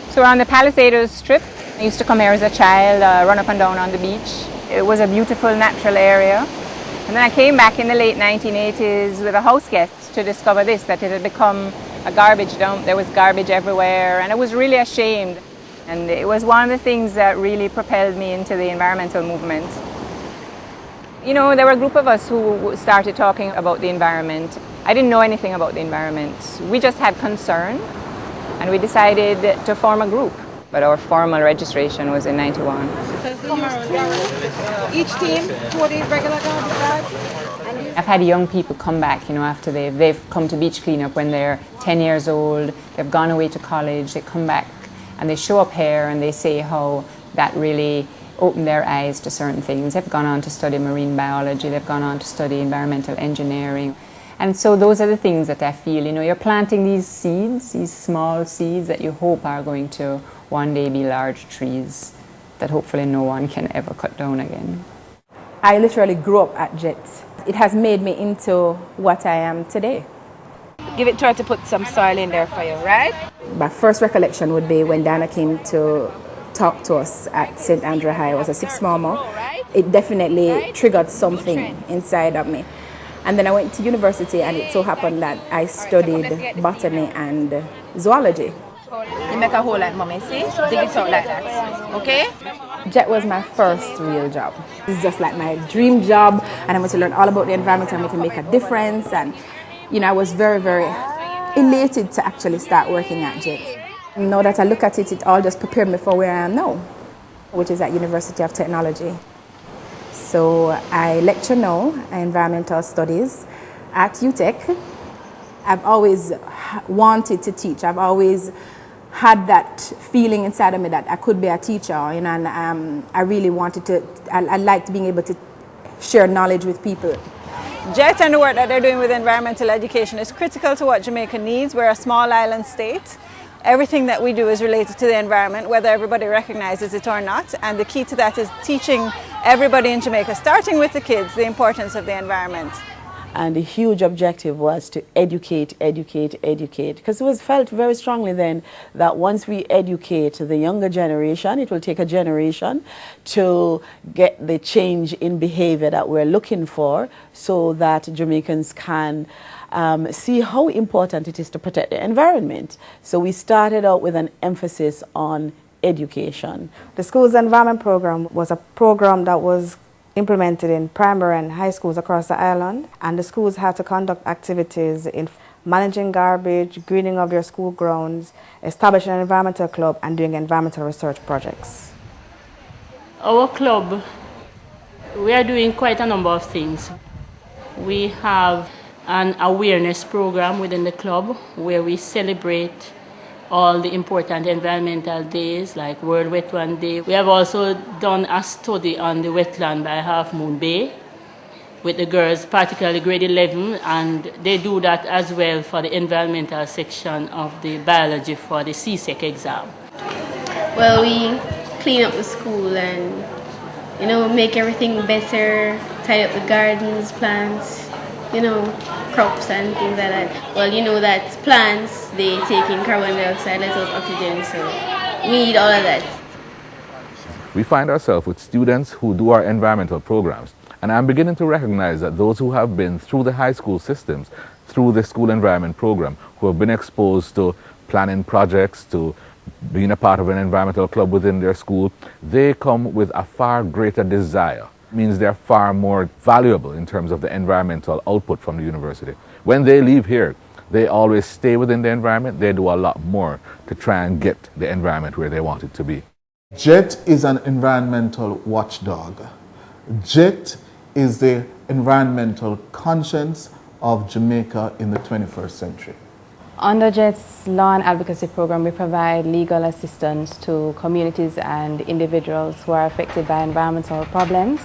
So we're on the Palisados Strip. I used to come here as a child, run up and down on the beach. It was a beautiful natural area. And then I came back in the late 1980s with a house guest to discover this, that it had become a garbage dump. There was garbage everywhere, and I was really ashamed. And it was one of the things that really propelled me into the environmental movement. You know, there were a group of us who started talking about the environment. I didn't know anything about the environment. We just had concern, and we decided to form a group. But our formal registration was in '91. Each team, 40 regular garbage bags. I've had young people come back, you know, after they've come to beach cleanup when they're 10 years old, they've gone away to college, they come back and they show up here and they say how that really opened their eyes to certain things. They've gone on to study marine biology, they've gone on to study environmental engineering. And so those are the things that I feel, you know, you're planting these seeds, these small seeds that you hope are going to one day be large trees that hopefully no one can ever cut down again. I literally grew up at JET. It has made me into what I am today. Try to put some soil in there for you, right? My first recollection would be when Dana came to talk to us at St. Andrew High. I was a sixth former. It definitely triggered something inside of me. And then I went to university, and it so happened that I studied botany and zoology. You make a hole like mommy, see? Dig it out like that, okay? JET was my first real job. It's just like my dream job, and I went to learn all about the environment and we can make a difference. And you know, I was very, very elated to actually start working at JET. Now that I look at it, it all just prepared me for where I am now, which is at University of Technology. So I lecture now in environmental studies at UTech. I've always wanted to teach. I've always had that feeling inside of me that I could be a teacher, you know, and I really wanted to, I liked being able to share knowledge with people. JET and the work that they're doing with environmental education is critical to what Jamaica needs. We're a small island state. Everything that we do is related to the environment, whether everybody recognizes it or not. And the key to that is teaching everybody in Jamaica, starting with the kids, the importance of the environment. And the huge objective was to educate, because it was felt very strongly then that once we educate the younger generation, it will take a generation to get the change in behavior that we're looking for, so that Jamaicans can see how important it is to protect the environment. So we started out with an emphasis on education. The Schools Environment Program was a program that was implemented in primary and high schools across the island, and the schools had to conduct activities in managing garbage, greening of their school grounds, establishing an environmental club, and doing environmental research projects. Our club, we are doing quite a number of things. We have an awareness program within the club where we celebrate all the important environmental days like World Wetland Day. We have also done a study on the wetland by Half Moon Bay with the girls, particularly grade 11, and they do that as well for the environmental section of the biology for the CSEC exam. Well, we clean up the school and, you know, make everything better, tie up the gardens, plants, you know, crops and things like that. Well, you know that plants, they take in carbon dioxide, let out oxygen, so we need all of that. We find ourselves with students who do our environmental programs, and I'm beginning to recognize that those who have been through the high school systems, through the school environment program, who have been exposed to planning projects, to being a part of an environmental club within their school, they come with a far greater desire. Means they're far more valuable in terms of the environmental output from the university. When they leave here, they always stay within the environment. They do a lot more to try and get the environment where they want it to be. JET is an environmental watchdog. JET is the environmental conscience of Jamaica in the 21st century. Under JET's Law and Advocacy Program, we provide legal assistance to communities and individuals who are affected by environmental problems.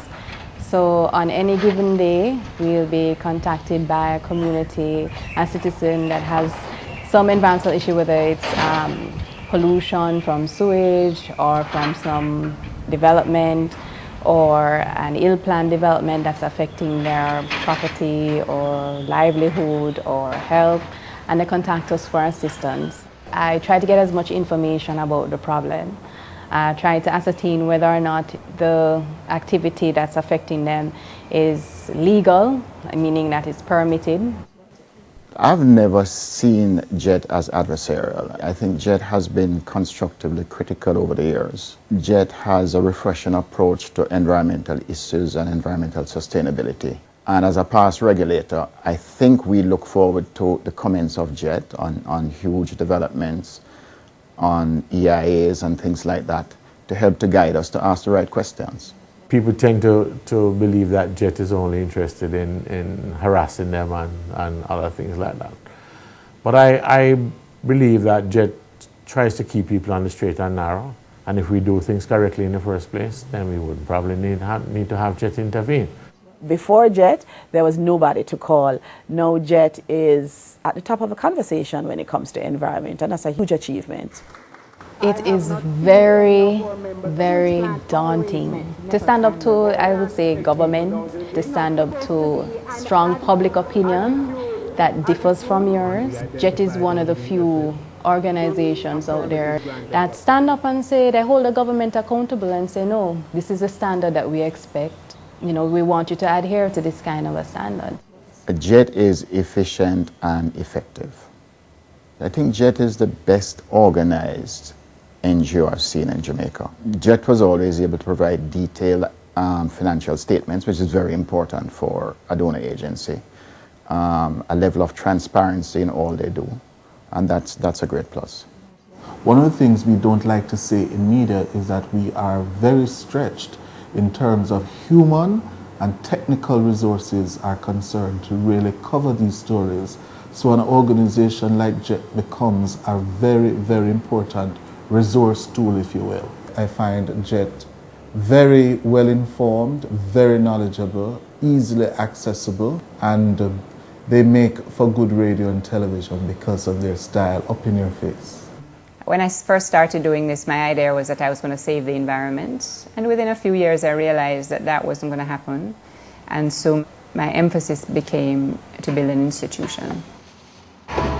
So on any given day, we'll be contacted by a community, a citizen that has some environmental issue, whether it's pollution from sewage or from some development or an ill-planned development that's affecting their property or livelihood or health, and they contact us for assistance. I try to get as much information about the problem. Try to ascertain whether or not the activity that's affecting them is legal, meaning that it's permitted. I've never seen JET as adversarial. I think JET has been constructively critical over the years. JET has a refreshing approach to environmental issues and environmental sustainability. And as a past regulator, I think we look forward to the comments of JET on huge developments, on EIAs and things like that, to help to guide us to ask the right questions. People tend to believe that JET is only interested in harassing them and other things like that. But I believe that JET tries to keep people on the straight and narrow. And if we do things correctly in the first place, then we would probably need to have JET intervene. Before JET, there was nobody to call. Now JET is at the top of the conversation when it comes to environment, and that's a huge achievement. It is very, very daunting to stand up to, I would say, government, to stand up to strong public opinion that differs from yours. JET is one of the few organizations out there that stand up and say, they hold the government accountable and say, no, this is a standard that we expect. You know, we want you to adhere to this kind of a standard. JET is efficient and effective. I think JET is the best organized NGO I've seen in Jamaica. JET was always able to provide detailed financial statements, which is very important for a donor agency. A level of transparency in all they do, and that's a great plus. One of the things we don't like to say in media is that we are very stretched in terms of human and technical resources are concerned to really cover these stories. So an organization like JET becomes a very, very important resource tool, if you will. I find JET very well informed, very knowledgeable, easily accessible, and they make for good radio and television because of their style, up in your face. When I first started doing this, my idea was that I was going to save the environment. And within a few years, I realized that that wasn't going to happen. And so my emphasis became to build an institution.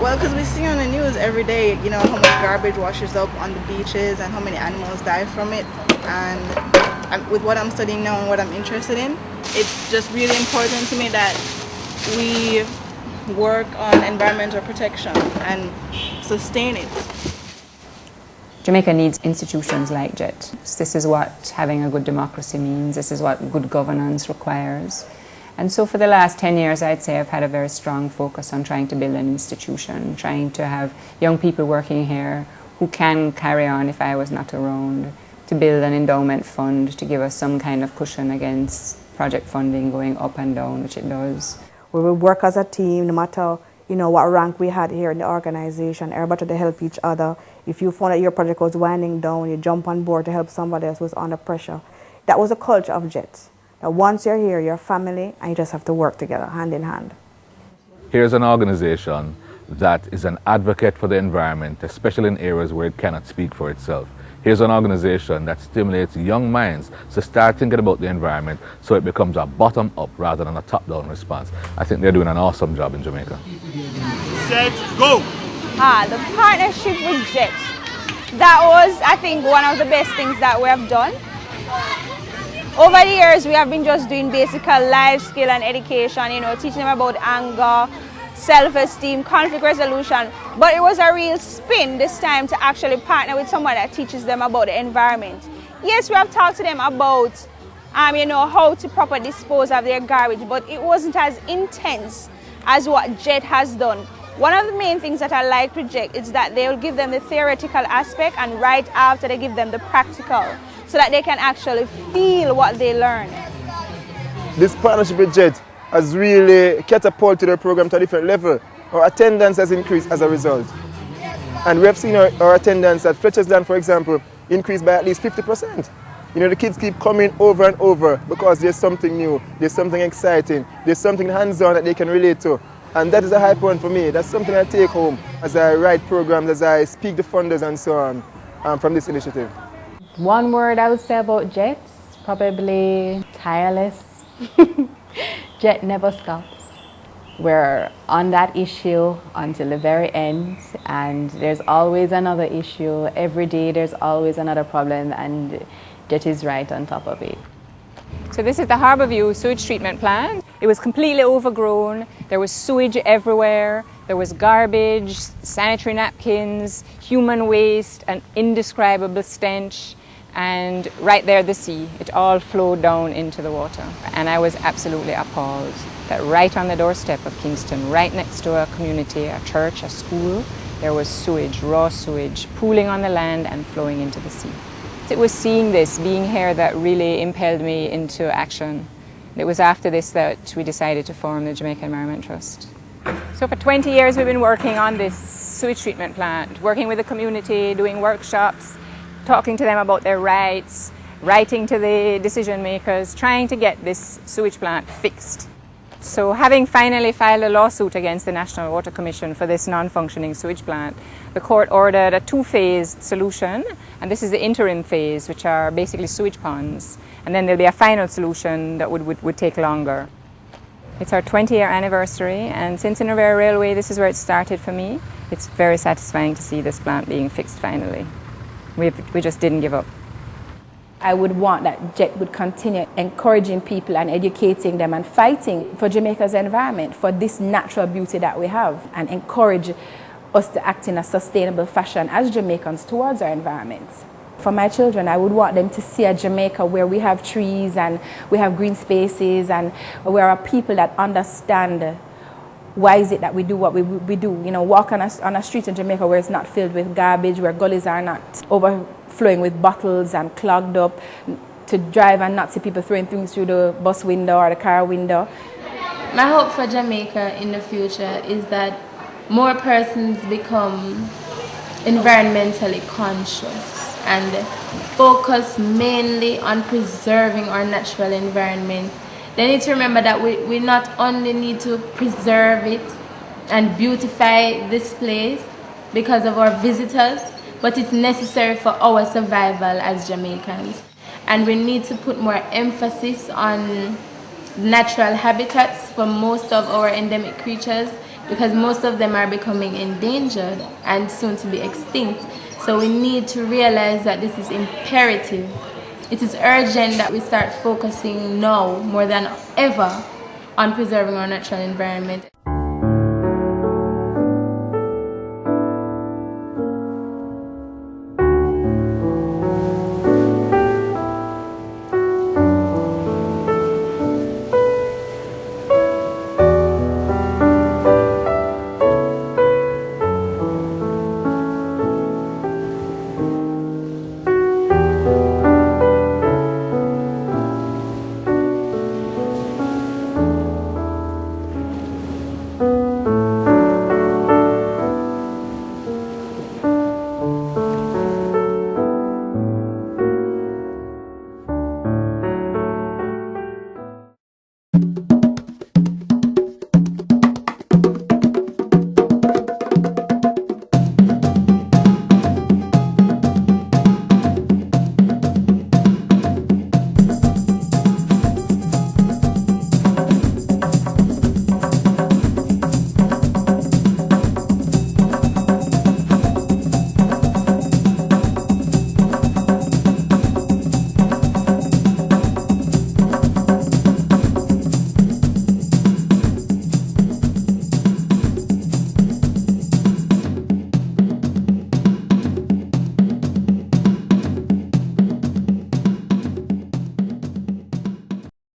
Well, because we see on the news every day, you know, how much garbage washes up on the beaches and how many animals die from it. And with what I'm studying now and what I'm interested in, it's just really important to me that we work on environmental protection and sustain it. Jamaica needs institutions like JET. This is what having a good democracy means. This is what good governance requires. And so for the last 10 years, I'd say I've had a very strong focus on trying to build an institution, trying to have young people working here who can carry on if I was not around, to build an endowment fund to give us some kind of cushion against project funding going up and down, which it does. We will work as a team, no matter what rank we had here in the organization. Everybody to help each other. If you found that your project was winding down, you jump on board to help somebody else who was under pressure. That was a culture of JET. That once you're here, you're family, and you just have to work together, hand in hand. Here's an organization that is an advocate for the environment, especially in areas where it cannot speak for itself. Here's an organization that stimulates young minds to start thinking about the environment so it becomes a bottom-up rather than a top-down response. I think they're doing an awesome job in Jamaica. Set, go! The partnership with JET. That was, I think, one of the best things that we have done. Over the years, we have been just doing basic life skill and education, teaching them about anger, self-esteem, conflict resolution. But it was a real spin this time to actually partner with someone that teaches them about the environment. Yes, we have talked to them about how to properly dispose of their garbage, but it wasn't as intense as what JET has done. One of the main things that I like with JET is that they will give them the theoretical aspect, and right after they give them the practical, so that they can actually feel what they learn. This partnership with JET has really catapulted our program to a different level. Our attendance has increased as a result. And we have seen our attendance at Fletcher's Land, for example, increase by at least 50%. The kids keep coming over and over because there's something new, there's something exciting, there's something hands-on that they can relate to. And that is a high point for me. That's something I take home as I write programs, as I speak to funders and so on from this initiative. One word I would say about JET, probably tireless. JET never stops. We're on that issue until the very end, and there's always another issue. Every day there's always another problem, and Jet is right on top of it. So this is the Harbourview sewage treatment plant. It was completely overgrown. There was sewage everywhere. There was garbage, sanitary napkins, human waste, an indescribable stench, and right there the sea. It all flowed down into the water. And I was absolutely appalled that right on the doorstep of Kingston, right next to a community, a church, a school, there was sewage, raw sewage, pooling on the land and flowing into the sea. It was seeing this, being here, that really impelled me into action. It was after this that we decided to form the Jamaica Environment Trust. So for 20 years we've been working on this sewage treatment plant, working with the community, doing workshops, talking to them about their rights, writing to the decision makers, trying to get this sewage plant fixed. So having finally filed a lawsuit against the National Water Commission for this non-functioning sewage plant, the court ordered a two-phased solution, and this is the interim phase, which are basically sewage ponds, and then there'll be a final solution that would take longer. It's our 20-year anniversary, and since Innervare Railway, this is where it started for me. It's very satisfying to see this plant being fixed finally. We just didn't give up. I would want that Jet would continue encouraging people and educating them and fighting for Jamaica's environment, for this natural beauty that we have, and encourage us to act in a sustainable fashion as Jamaicans towards our environment. For my children, I would want them to see a Jamaica where we have trees and we have green spaces, and where our people that understand why is it that we do what we do. You know, walk on a street in Jamaica where it's not filled with garbage, where gullies are not overflowing with bottles and clogged up, to drive and not see people throwing things through the bus window or the car window. My hope for Jamaica in the future is that more persons become environmentally conscious and focus mainly on preserving our natural environment. They need to remember that we not only need to preserve it and beautify this place because of our visitors, but it's necessary for our survival as Jamaicans. And we need to put more emphasis on natural habitats for most of our endemic creatures, because most of them are becoming endangered and soon to be extinct. So we need to realize that this is imperative. It is urgent that we start focusing now more than ever on preserving our natural environment.